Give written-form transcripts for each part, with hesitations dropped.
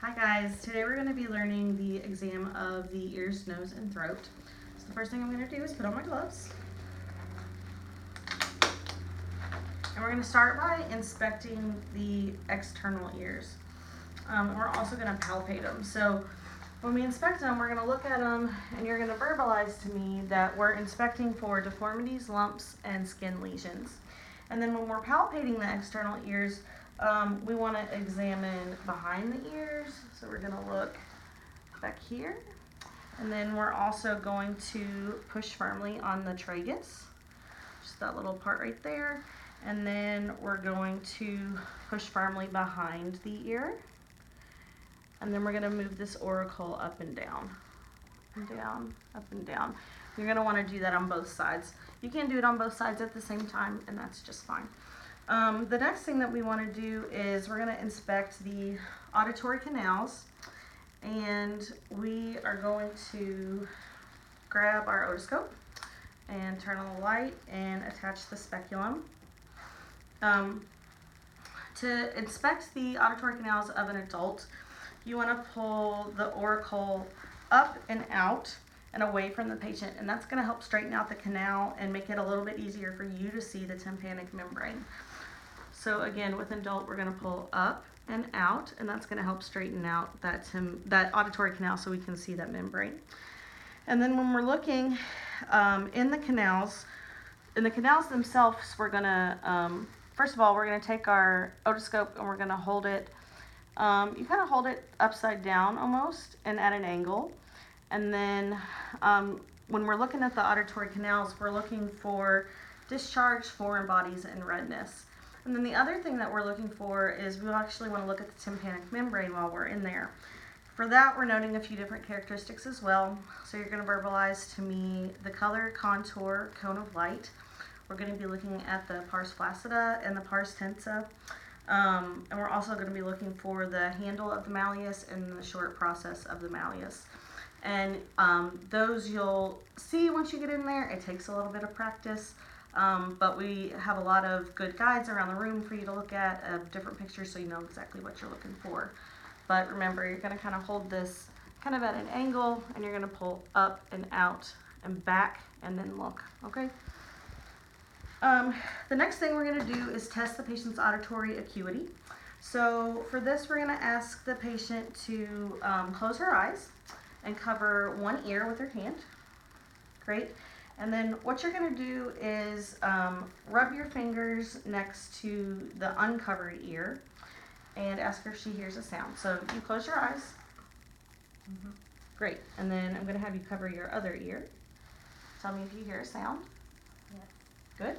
Hi guys, today we're going to be learning the exam of the ears, nose, and throat. So the first thing I'm going to do is put on my gloves. And we're going to start by inspecting the external ears. And we're also going to palpate them. So when we inspect them, we're going to look at them and you're going to verbalize to me that we're inspecting for deformities, lumps, and skin lesions. And then when we're palpating the external ears, we want to examine behind the ears. So we're going to look back here. And then we're also going to push firmly on the tragus, just that little part right there. And then we're going to push firmly behind the ear. And then we're going to move this auricle up and down, and down, up and down. You're going to want to do that on both sides. You can do it on both sides at the same time, and that's just fine. The next thing that we want to do is we're going to inspect the auditory canals, and we are going to grab our otoscope and turn on the light and attach the speculum. To inspect the auditory canals of an adult, you want to pull the auricle up and out and away from the patient, and that's going to help straighten out the canal and make it a little bit easier for you to see the tympanic membrane. So again, with an adult, we're going to pull up and out, and that's going to help straighten out that auditory canal so we can see that membrane. And then when we're looking in the canals themselves, we're going to, first of all, we're going to take our otoscope and we're going to hold it. You kind of hold it upside down almost and at an angle. And then when we're looking at the auditory canals, we're looking for discharge, foreign bodies, and redness. And then the other thing that we're looking for is we actually want to look at the tympanic membrane while we're in there. For that, we're noting a few different characteristics as well. So you're going to verbalize to me the color, contour, cone of light. We're going to be looking at the pars flaccida and the pars tensa. And we're also going to be looking for the handle of the malleus and the short process of the malleus. And those you'll see once you get in there. It takes a little bit of practice, but we have a lot of good guides around the room for you to look at of different pictures so you know exactly what you're looking for. But remember, you're going to kind of hold this kind of at an angle, and you're going to pull up and out and back and then look, okay? The next thing we're going to do is test the patient's auditory acuity. So for this, we're going to ask the patient to close her eyes and cover one ear with her hand. Great. And then what you're going to do is rub your fingers next to the uncovered ear and ask her if she hears a sound. So you close your eyes. Mm-hmm. Great. And then I'm going to have you cover your other ear. Tell me if you hear a sound. Yes. Good.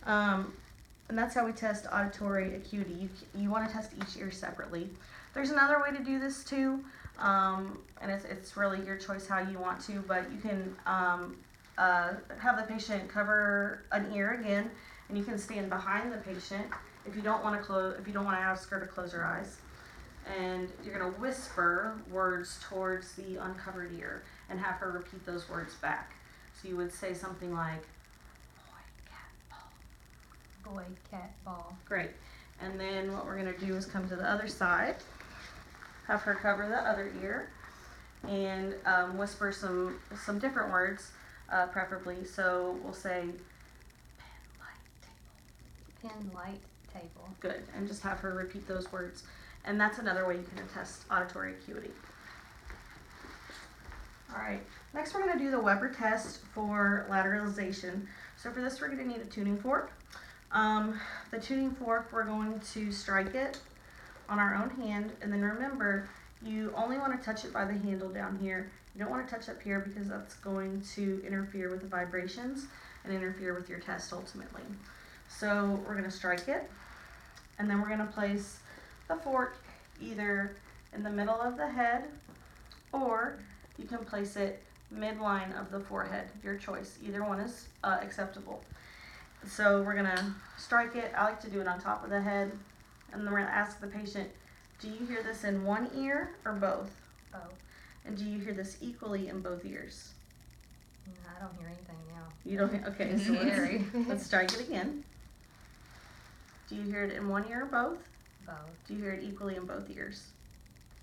And that's how we test auditory acuity. You want to test each ear separately. There's another way to do this too, and it's really your choice how you want to, but you can have the patient cover an ear again, and you can stand behind the patient if you don't want to ask her to close her eyes. And you're going to whisper words towards the uncovered ear and have her repeat those words back. So you would say something like, Boy, cat, ball. great. And then what we're going to do is come to the other side, have her cover the other ear, and whisper some different words, preferably. So we'll say, Pen, light, table. good. And just have her repeat those words. And that's another way you can test auditory acuity. All right. Next, we're going to do the Weber test for lateralization. So for this, we're going to need a tuning fork. The tuning fork, we're going to strike it on our own hand, and then remember, you only want to touch it by the handle down here. You don't want to touch up here because that's going to interfere with the vibrations and interfere with your test ultimately. So we're going to strike it, and then we're going to place the fork either in the middle of the head, or you can place it midline of the forehead, your choice. Either one is acceptable. So we're going to strike it. I like to do it on top of the head. And then we're going to ask the patient, do you hear this in one ear or both? Both. And do you hear this equally in both ears? I don't hear anything now. You don't hear? Okay, so let's strike it again. Do you hear it in one ear or both? Both. Do you hear it equally in both ears?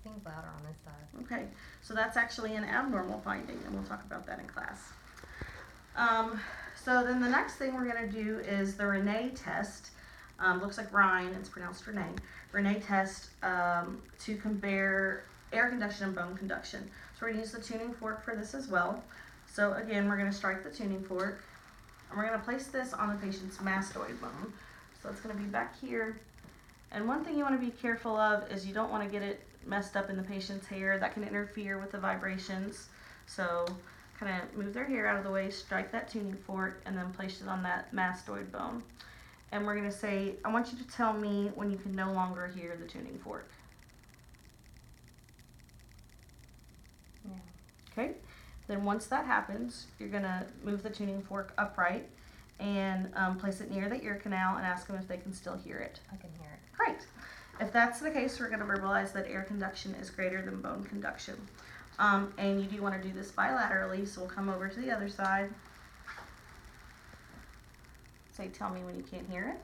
Things louder on this side. Okay, so that's actually an abnormal finding, and we'll talk about that in class. So then the next thing we're going to do is the Renee test. Looks like Ryan, it's pronounced Renee. Renee test to compare air conduction and bone conduction. So we're going to use the tuning fork for this as well. So again, we're going to strike the tuning fork, and we're going to place this on the patient's mastoid bone. So it's going to be back here. And one thing you want to be careful of is you don't want to get it messed up in the patient's hair. That can interfere with the vibrations. So kind of move their hair out of the way, strike that tuning fork, and then place it on that mastoid bone. And we're going to say, I want you to tell me when you can no longer hear the tuning fork. No. Okay? Then once that happens, you're going to move the tuning fork upright and place it near the ear canal and ask them if they can still hear it. I can hear it. Great. If that's the case, we're going to verbalize that air conduction is greater than bone conduction. And you do want to do this bilaterally, so we'll come over to the other side. Say, tell me when you can't hear it.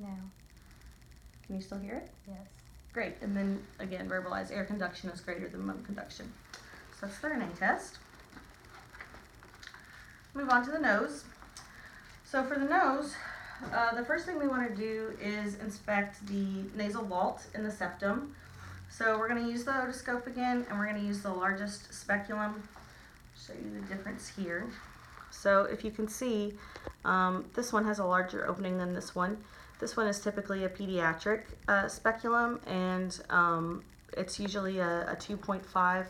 No. Can you still hear it? Yes. Great. And then again, verbalize air conduction is greater than bone conduction. So that's the Renee test. Move on to the nose. So for the nose, the first thing we want to do is inspect the nasal vault in the septum. So we're going to use the otoscope again, and we're going to use the largest speculum. Show you the difference here. So if you can see, this one has a larger opening than this one. This one is typically a pediatric speculum, and it's usually a 2.5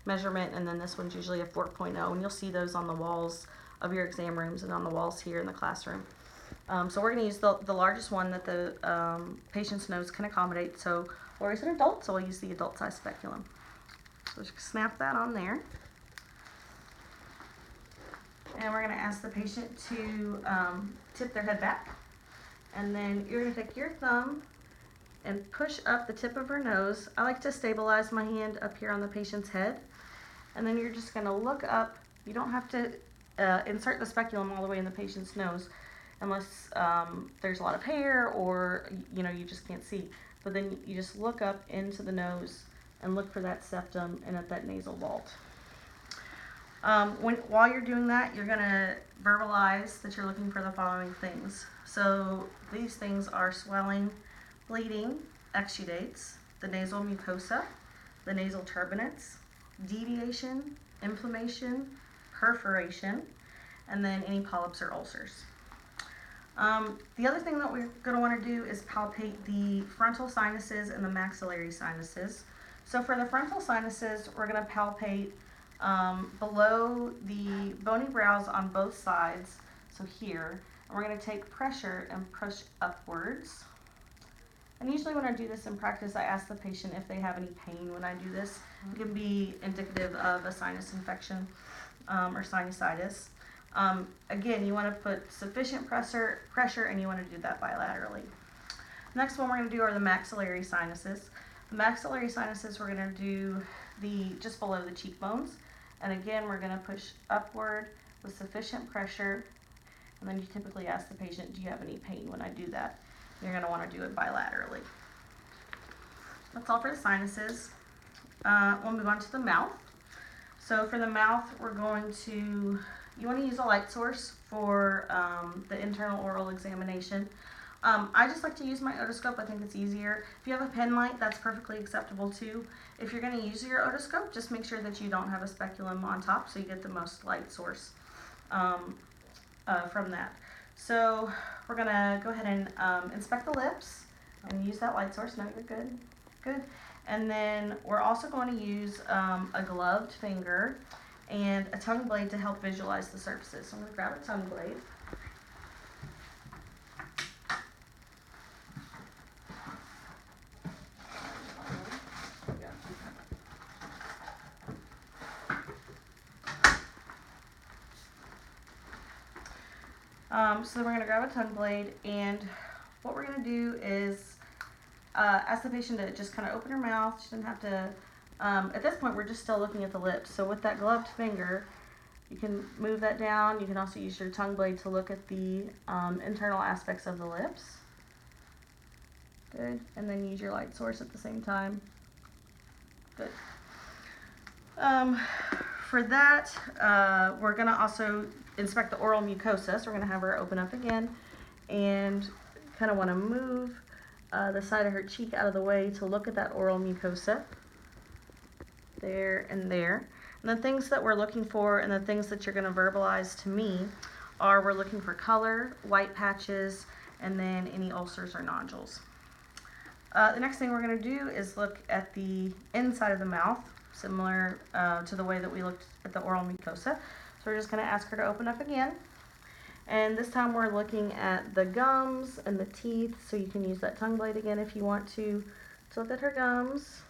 measurement, and then this one's usually a 4.0, and you'll see those on the walls of your exam rooms and on the walls here in the classroom. So we're going to use the largest one that the patient's nose can accommodate. So Lori's an adult, so we'll use the adult size speculum. So just snap that on there. And we're going to ask the patient to tip their head back. And then you're going to take your thumb and push up the tip of her nose. I like to stabilize my hand up here on the patient's head. And then you're just going to look up. You don't have to insert the speculum all the way in the patient's nose unless there's a lot of hair or you just can't see. But then you just look up into the nose and look for that septum and at that nasal vault. While you're doing that, you're going to verbalize that you're looking for the following things. So these things are swelling, bleeding, exudates, the nasal mucosa, the nasal turbinates, deviation, inflammation, perforation, and then any polyps or ulcers. The other thing that we're going to want to do is palpate the frontal sinuses and the maxillary sinuses. So for the frontal sinuses, we're going to palpate below the bony brows on both sides, so here, and we're going to take pressure and push upwards. And usually when I do this in practice, I ask the patient if they have any pain when I do this. It can be indicative of a sinus infection or sinusitis. Again, you want to put sufficient pressure and you want to do that bilaterally. Next one we're going to do are the maxillary sinuses. The maxillary sinuses we're going to do just below the cheekbones. And again, we're going to push upward with sufficient pressure. And then you typically ask the patient, do you have any pain when I do that? You're going to want to do it bilaterally. That's all for the sinuses. We'll move on to the mouth. So for the mouth, you want to use a light source for the internal oral examination. I just like to use my otoscope. I think it's easier. If you have a pen light, that's perfectly acceptable too. If you're going to use your otoscope, just make sure that you don't have a speculum on top so you get the most light source from that. So we're going to go ahead and inspect the lips and use that light source. No, you're good. Good. And then we're also going to use a gloved finger and a tongue blade to help visualize the surfaces. So I'm going to grab a tongue blade. So then we're going to grab a tongue blade, and what we're going to do is ask the patient to just kind of open her mouth. She doesn't have to, at this point we're just still looking at the lips. So with that gloved finger, You can move that down. You can also use your tongue blade to look at the internal aspects of the lips. Good. And then use your light source at the same time. Good. For that, we're going to also inspect the oral mucosa. So we're going to have her open up again and kind of want to move the side of her cheek out of the way to look at that oral mucosa. There and there. And the things that we're looking for and the things that you're going to verbalize to me are we're looking for color, white patches, and then any ulcers or nodules. The next thing we're going to do is look at the inside of the mouth, similar to the way that we looked at the oral mucosa. So we're just going to ask her to open up again. And this time we're looking at the gums and the teeth, so you can use that tongue blade again if you want to look at her gums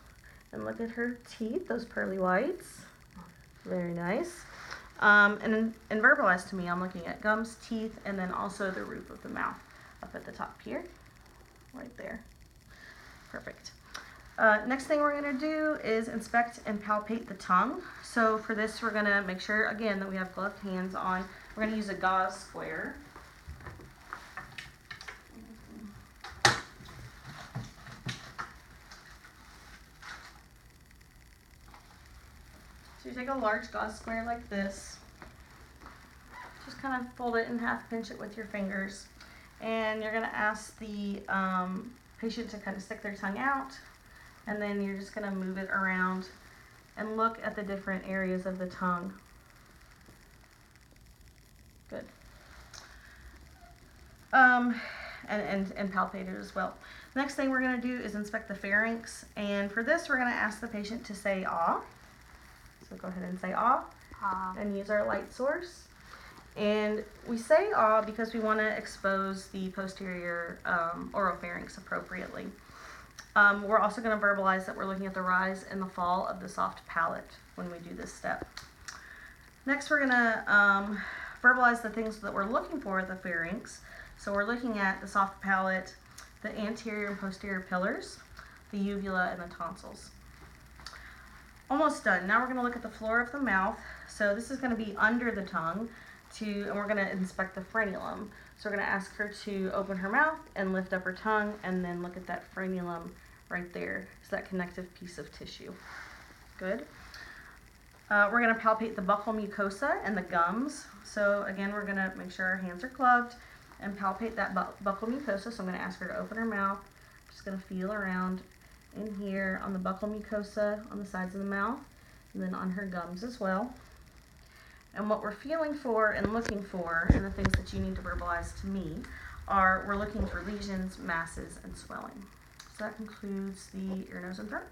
and look at her teeth, those pearly whites. Very nice. And verbalize to me, I'm looking at gums, teeth, and then also the roof of the mouth up at the top here, right there. Perfect. Next thing we're going to do is inspect and palpate the tongue. So for this, we're going to make sure, again, that we have gloved hands on. We're going to use a gauze square. So you take a large gauze square like this, just kind of fold it in half, pinch it with your fingers, and you're going to ask the patient to kind of stick their tongue out, and then you're just going to move it around and look at the different areas of the tongue. Good. And palpate it as well. Next thing we're going to do is inspect the pharynx, and for this we're going to ask the patient to say ah. So go ahead and say ah, and use our light source. And we say ah because we want to expose the posterior oropharynx appropriately. We're also going to verbalize that we're looking at the rise and the fall of the soft palate when we do this step. Next we're going to verbalize the things that we're looking for at the pharynx. So we're looking at the soft palate, the anterior and posterior pillars, the uvula, and the tonsils. Almost done. Now we're going to look at the floor of the mouth. So this is going to be under the tongue, and we're going to inspect the frenulum. So we're going to ask her to open her mouth and lift up her tongue, and then look at that frenulum right there. It's that connective piece of tissue. Good. We're going to palpate the buccal mucosa and the gums. So again, we're going to make sure our hands are gloved and palpate that buccal mucosa. So I'm going to ask her to open her mouth. I'm just going to feel around in here on the buccal mucosa on the sides of the mouth, and then on her gums as well. And what we're feeling for and looking for, and the things that you need to verbalize to me, are we're looking for lesions, masses, and swelling. So that concludes the ear, nose, and throat.